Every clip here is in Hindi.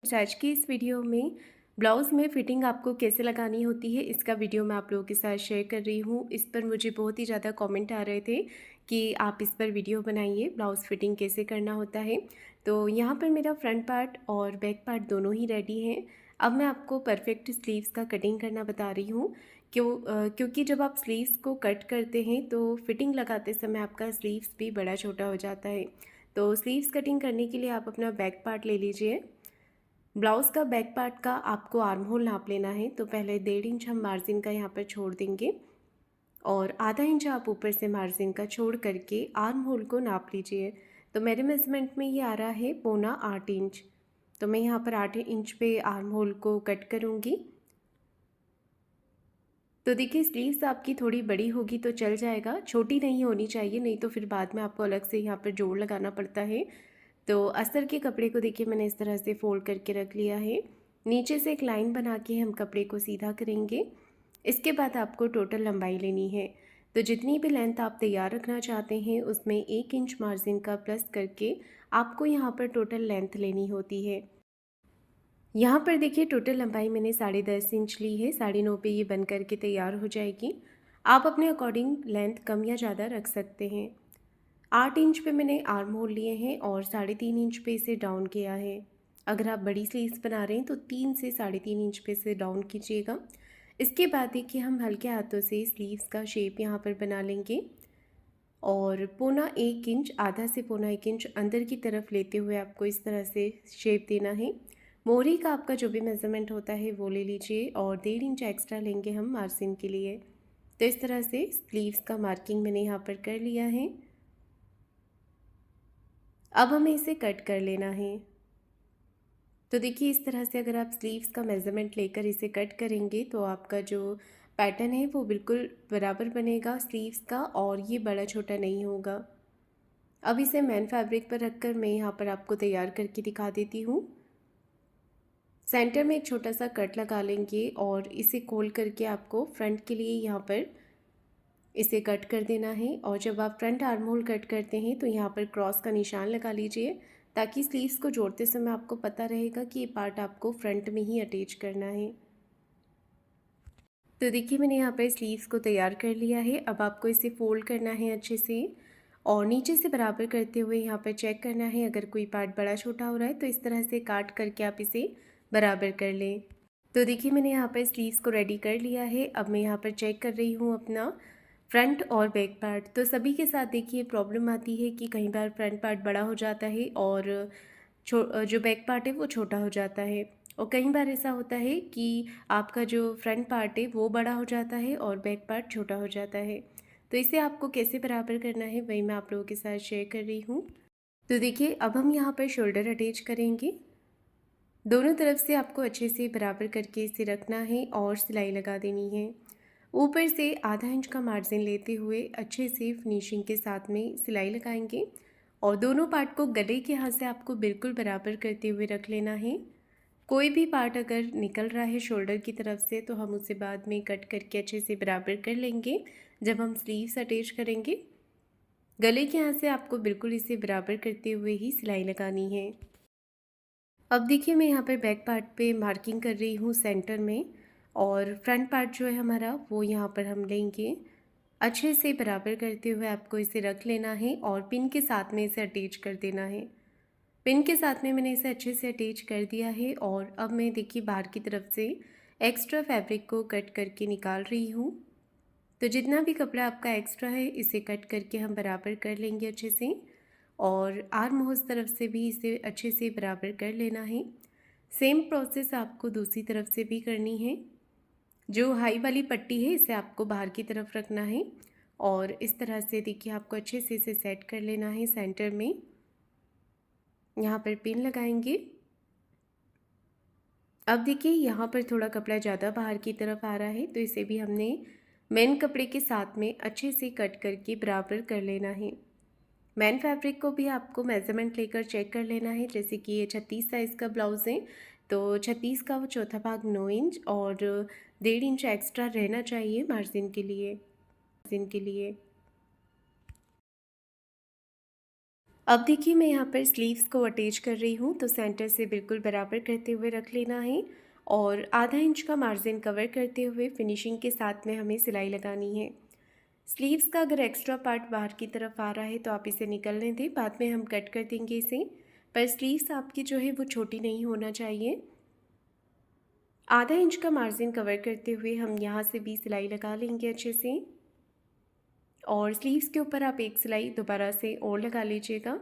आज की इस वीडियो में ब्लाउज़ में फ़िटिंग आपको कैसे लगानी होती है, इसका वीडियो मैं आप लोगों के साथ शेयर कर रही हूँ। इस पर मुझे बहुत ही ज़्यादा कमेंट आ रहे थे कि आप इस पर वीडियो बनाइए, ब्लाउज़ फ़िटिंग कैसे करना होता है। तो यहाँ पर मेरा फ्रंट पार्ट और बैक पार्ट दोनों ही रेडी हैं। अब मैं आपको परफेक्ट स्लीव्स का कटिंग करना बता रही हूँ। क्योंकि जब आप स्लीव्स को कट करते हैं तो फिटिंग लगाते समय आपका स्लीव्स भी बड़ा छोटा हो जाता है। तो स्लीव्स कटिंग करने के लिए आप अपना बैक पार्ट ले लीजिए। ब्लाउज़ का बैक पार्ट का आपको आर्म होल नाप लेना है। तो पहले 1.5 इंच हम मार्जिन का यहाँ पर छोड़ देंगे और आधा इंच आप ऊपर से मार्जिन का छोड़ करके आर्म होल को नाप लीजिए। तो मेरे मेजरमेंट में ये आ रहा है 7.25 इंच। तो मैं यहाँ पर 8 इंच पे आर्म होल को कट करूँगी। तो देखिए स्लीव्स आपकी थोड़ी बड़ी होगी तो चल जाएगा, छोटी नहीं होनी चाहिए, नहीं तो फिर बाद में आपको अलग से यहाँ पर जोड़ लगाना पड़ता है। तो अस्तर के कपड़े को देखिए मैंने इस तरह से फ़ोल्ड करके रख लिया है। नीचे से एक लाइन बना के हम कपड़े को सीधा करेंगे। इसके बाद आपको टोटल लंबाई लेनी है। तो जितनी भी लेंथ आप तैयार रखना चाहते हैं उसमें 1 इंच मार्जिन का प्लस करके आपको यहाँ पर टोटल लेंथ लेनी होती है। यहाँ पर देखिए टोटल लंबाई मैंने 10.5 इंच ली है। 9.5 पे ये बन करके तैयार हो जाएगी। आप अपने अकॉर्डिंग लेंथ कम या ज़्यादा रख सकते हैं। 8 इंच पे मैंने आर्म होल लिए हैं और 3.5 इंच पे इसे डाउन किया है। अगर आप बड़ी स्लीव्स बना रहे हैं तो 3 से 3.5 इंच पे इसे डाउन कीजिएगा। इसके बाद देखिए हम हल्के हाथों से स्लीव्स का शेप यहाँ पर बना लेंगे और 1.25 इंच, आधा से 1.25 इंच अंदर की तरफ लेते हुए आपको इस तरह से शेप देना है। मोहरी का आपका जो भी मेज़रमेंट होता है वो ले लीजिए और 1.5 इंच एक्स्ट्रा लेंगे हम मार्जिन के लिए। तो इस तरह से स्लीव्स का मार्किंग मैंने यहाँ पर कर लिया है। अब हमें इसे कट कर लेना है। तो देखिए इस तरह से अगर आप स्लीव्स का मेज़रमेंट लेकर इसे कट करेंगे तो आपका जो पैटर्न है वो बिल्कुल बराबर बनेगा स्लीव्स का और ये बड़ा छोटा नहीं होगा। अब इसे मैन फैब्रिक पर रखकर मैं यहाँ पर आपको तैयार करके दिखा देती हूँ। सेंटर में एक छोटा सा कट लगा लेंगे और इसे खोल करके आपको फ्रंट के लिए यहाँ पर इसे कट कर देना है। और जब आप फ्रंट आर्म होल कट करते हैं तो यहाँ पर क्रॉस का निशान लगा लीजिए ताकि स्लीव्स को जोड़ते समय आपको पता रहेगा कि ये पार्ट आपको फ्रंट में ही अटैच करना है। तो देखिए मैंने यहाँ पर स्लीव्स को तैयार कर लिया है। अब आपको इसे फोल्ड करना है अच्छे से और नीचे से बराबर करते हुए यहाँ पर चेक करना है। अगर कोई पार्ट बड़ा छोटा हो रहा है तो इस तरह से काट करके आप इसे बराबर कर लें। तो देखिए मैंने यहाँ पर स्लीव्स को रेडी कर लिया है। अब मैं यहाँ पर चेक कर रही हूँ अपना फ्रंट और बैक पार्ट। तो सभी के साथ देखिए प्रॉब्लम आती है कि कई बार फ्रंट पार्ट बड़ा हो जाता है और जो बैक पार्ट है वो छोटा हो जाता है। और कई बार ऐसा होता है कि आपका जो फ्रंट पार्ट है वो बड़ा हो जाता है और बैक पार्ट छोटा हो जाता है। तो इसे आपको कैसे बराबर करना है वही मैं आप लोगों के साथ शेयर कर रही हूँ। तो देखिए अब हम यहाँ पर शोल्डर अटैच करेंगे। दोनों तरफ से आपको अच्छे से बराबर करके इसे रखना है और सिलाई लगा देनी है। ऊपर से आधा इंच का मार्जिन लेते हुए अच्छे से फिनिशिंग के साथ में सिलाई लगाएंगे और दोनों पार्ट को गले के हाथ से आपको बिल्कुल बराबर करते हुए रख लेना है। कोई भी पार्ट अगर निकल रहा है शोल्डर की तरफ से तो हम उसे बाद में कट करके अच्छे से बराबर कर लेंगे जब हम स्लीव्स अटैच करेंगे। गले के हाथ से आपको बिल्कुल इसे बराबर करते हुए ही सिलाई लगानी है। अब देखिए मैं यहाँ पर बैक पार्ट पे मार्किंग कर रही हूँ सेंटर में और फ्रंट पार्ट जो है हमारा वो यहाँ पर हम लेंगे। अच्छे से बराबर करते हुए आपको इसे रख लेना है और पिन के साथ में इसे अटैच कर देना है। पिन के साथ में मैंने इसे अच्छे से अटैच कर दिया है और अब मैं देखिए बाहर की तरफ से एक्स्ट्रा फैब्रिक को कट करके निकाल रही हूँ। तो जितना भी कपड़ा आपका एक्स्ट्रा है इसे कट करके हम बराबर कर लेंगे अच्छे से और आर्म होल तरफ से भी इसे अच्छे से बराबर कर लेना है। सेम प्रोसेस आपको दूसरी तरफ से भी करनी है। जो हाई वाली पट्टी है इसे आपको बाहर की तरफ रखना है और इस तरह से देखिए आपको अच्छे से इसे सेट कर लेना है। सेंटर में यहाँ पर पिन लगाएंगे। अब देखिए यहाँ पर थोड़ा कपड़ा ज़्यादा बाहर की तरफ आ रहा है तो इसे भी हमने मेन कपड़े के साथ में अच्छे से कट करके बराबर कर लेना है। मेन फैब्रिक को भी आपको मेज़रमेंट लेकर चेक कर लेना है। जैसे कि ये 36 साइज़ का ब्लाउज़ है तो 36 का वो चौथा भाग 9 इंच और 1.5 इंच एक्स्ट्रा रहना चाहिए मार्जिन के लिए। अब देखिए मैं यहाँ पर स्लीव्स को अटैच कर रही हूँ, तो सेंटर से बिल्कुल बराबर करते हुए रख लेना है और आधा इंच का मार्जिन कवर करते हुए फिनिशिंग के साथ में हमें सिलाई लगानी है। स्लीव्स का अगर एक्स्ट्रा पार्ट बाहर की तरफ आ रहा है तो आप इसे निकलने दें, बाद में हम कट कर देंगे इसे। पर स्लीव्स आपकी जो है वो छोटी नहीं होना चाहिए। आधा इंच का मार्जिन कवर करते हुए हम यहाँ से भी सिलाई लगा लेंगे अच्छे से और स्लीव्स के ऊपर आप एक सिलाई दोबारा से और लगा लीजिएगा।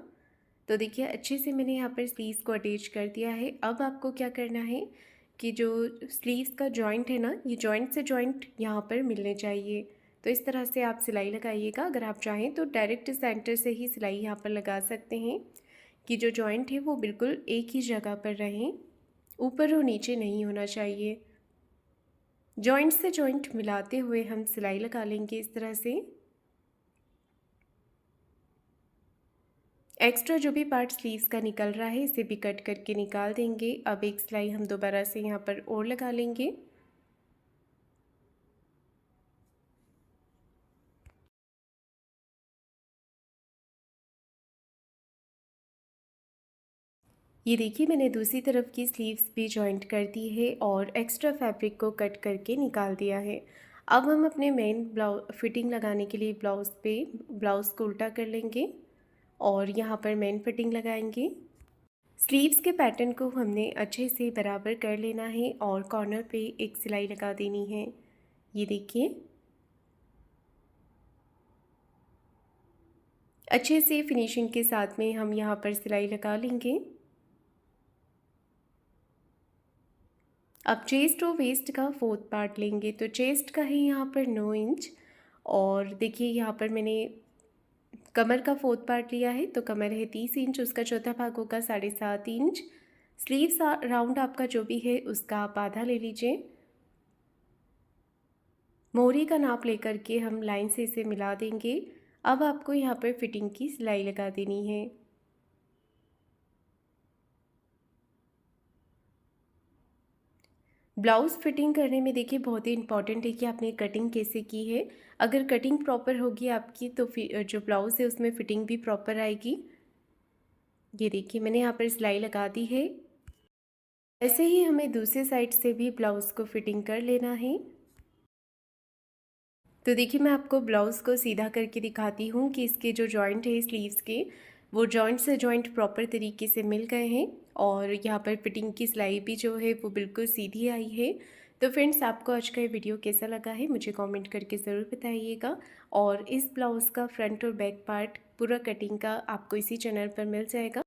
तो देखिए अच्छे से मैंने यहाँ पर स्लीव्स को अटैच कर दिया है। अब आपको क्या करना है कि जो स्लीव्स का जॉइंट है ना, ये जॉइंट से जॉइंट यहाँ पर मिलने चाहिए। तो इस तरह से आप सिलाई लगाइएगा। अगर आप चाहें तो डायरेक्ट सेंटर से ही सिलाई यहाँ पर लगा सकते हैं कि जो जॉइंट है वो बिल्कुल एक ही जगह पर रहें, ऊपर और नीचे नहीं होना चाहिए। जॉइंट से जॉइंट मिलाते हुए हम सिलाई लगा लेंगे इस तरह से। एक्स्ट्रा जो भी पार्ट स्लीव्स का निकल रहा है इसे भी कट करके निकाल देंगे। अब एक सिलाई हम दोबारा से यहाँ पर और लगा लेंगे। ये देखिए मैंने दूसरी तरफ की स्लीव्स भी जॉइंट कर दी है और एक्स्ट्रा फैब्रिक को कट करके निकाल दिया है। अब हम अपने मेन फिटिंग लगाने के लिए ब्लाउज़ को उल्टा कर लेंगे और यहाँ पर मेन फिटिंग लगाएंगे। स्लीव्स के पैटर्न को हमने अच्छे से बराबर कर लेना है और कॉर्नर पे एक सिलाई लगा देनी है। ये देखिए अच्छे से फिनिशिंग के साथ में हम यहाँ पर सिलाई लगा लेंगे। अब चेस्ट और वेस्ट का फोर्थ पार्ट लेंगे, तो चेस्ट का है यहाँ पर 9 इंच और देखिए यहाँ पर मैंने कमर का फोर्थ पार्ट लिया है, तो कमर है 30 इंच, उसका चौथा भाग होगा 7.5 इंच। स्लीव्स राउंड आपका जो भी है उसका आप आधा ले लीजिए। मोहरी का नाप लेकर के हम लाइन से इसे मिला देंगे। अब आपको यहाँ पर फिटिंग की सिलाई लगा देनी है। ब्लाउज़ फिटिंग करने में देखिए बहुत ही इंपॉर्टेंट है कि आपने कटिंग कैसे की है। अगर कटिंग प्रॉपर होगी आपकी तो फिर जो ब्लाउज़ है उसमें फ़िटिंग भी प्रॉपर आएगी। ये देखिए मैंने यहाँ पर सिलाई लगा दी है। ऐसे ही हमें दूसरे साइड से भी ब्लाउज़ को फिटिंग कर लेना है। तो देखिए मैं आपको ब्लाउज़ को सीधा करके दिखाती हूँ कि इसके जो जॉइंट है स्लीव्स के, वो जॉइंट से जॉइंट प्रॉपर तरीके से मिल गए हैं और यहाँ पर फिटिंग की सिलाई भी जो है वो बिल्कुल सीधी आई है। तो फ्रेंड्स आपको आज का ये वीडियो कैसा लगा है मुझे कमेंट करके ज़रूर बताइएगा और इस ब्लाउज़ का फ्रंट और बैक पार्ट पूरा कटिंग का आपको इसी चैनल पर मिल जाएगा।